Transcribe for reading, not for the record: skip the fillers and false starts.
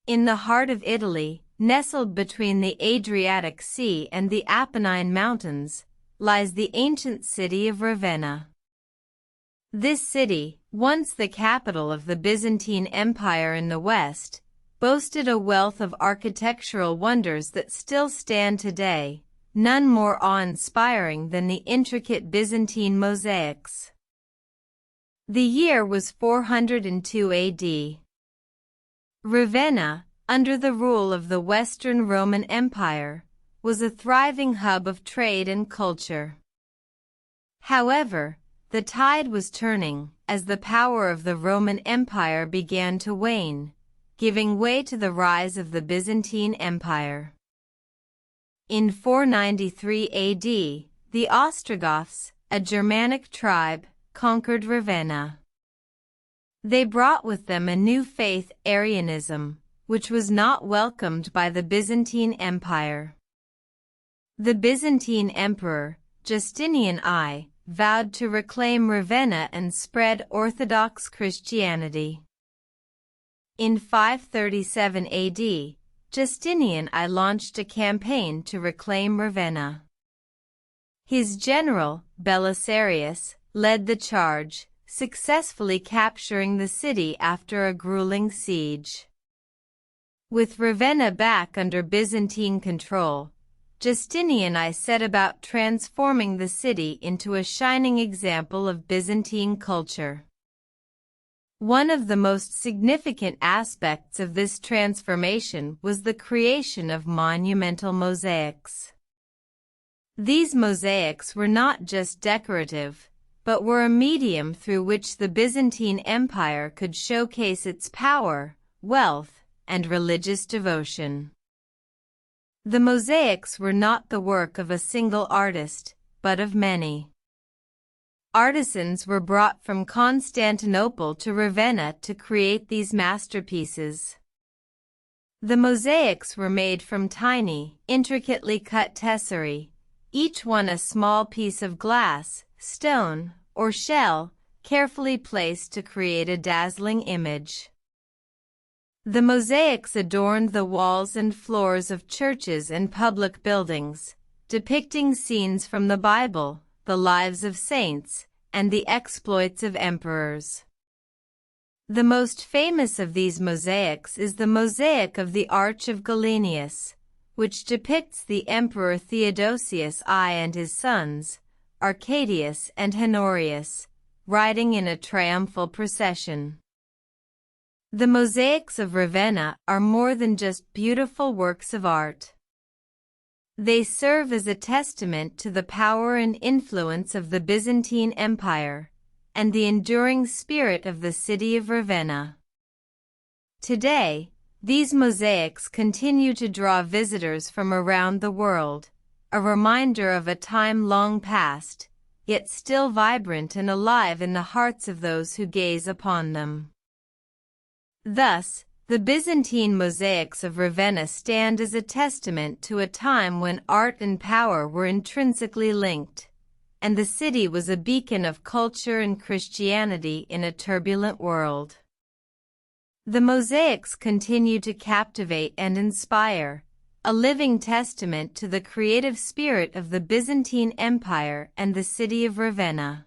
In the heart of Italy, nestled between the Adriatic Sea and the Apennine Mountains, lies the ancient city of Ravenna. This city, once the capital of the Byzantine Empire in the west, boasted a wealth of architectural wonders that still stand today, none more awe-inspiring than the intricate Byzantine Mosaics. The year was 402 AD. Ravenna, under the rule of the Western Roman Empire, was a thriving hub of trade and culture. However, the tide was turning as the power of the Roman Empire began to wane, giving way to the rise of the Byzantine Empire. In 493 AD, the Ostrogoths, a Germanic tribe, conquered Ravenna. They brought with them a new faith, Arianism, which was not welcomed by the Byzantine Empire. The Byzantine Emperor, Justinian I, vowed to reclaim Ravenna and spread Orthodox Christianity. In 537 AD, Justinian I launched a campaign to reclaim Ravenna. His general, Belisarius, led the charge, successfully capturing the city after a grueling siege. With Ravenna back under Byzantine control, Justinian I set about transforming the city into a shining example of Byzantine culture. One of the most significant aspects of this transformation was the creation of monumental mosaics. These mosaics were not just decorative, but were a medium through which the Byzantine Empire could showcase its power, wealth, and religious devotion. The mosaics were not the work of a single artist, but of many. Artisans were brought from Constantinople to Ravenna to create these masterpieces. The mosaics were made from tiny, intricately cut tesserae, each one a small piece of glass, stone, or shell, carefully placed to create a dazzling image. The mosaics adorned the walls and floors of churches and public buildings, depicting scenes from the Bible, the lives of saints, and the exploits of emperors. The most famous of these mosaics is the mosaic of the Arch of Gallienus, which depicts the Emperor Theodosius I and his sons, Arcadius and Honorius, riding in a triumphal procession. The mosaics of Ravenna are more than just beautiful works of art. They serve as a testament to the power and influence of the Byzantine Empire, and the enduring spirit of the city of Ravenna. Today, these mosaics continue to draw visitors from around the world, a reminder of a time long past, yet still vibrant and alive in the hearts of those who gaze upon them. Thus, the Byzantine mosaics of Ravenna stand as a testament to a time when art and power were intrinsically linked, and the city was a beacon of culture and Christianity in a turbulent world. The mosaics continue to captivate and inspire, a living testament to the creative spirit of the Byzantine Empire and the city of Ravenna.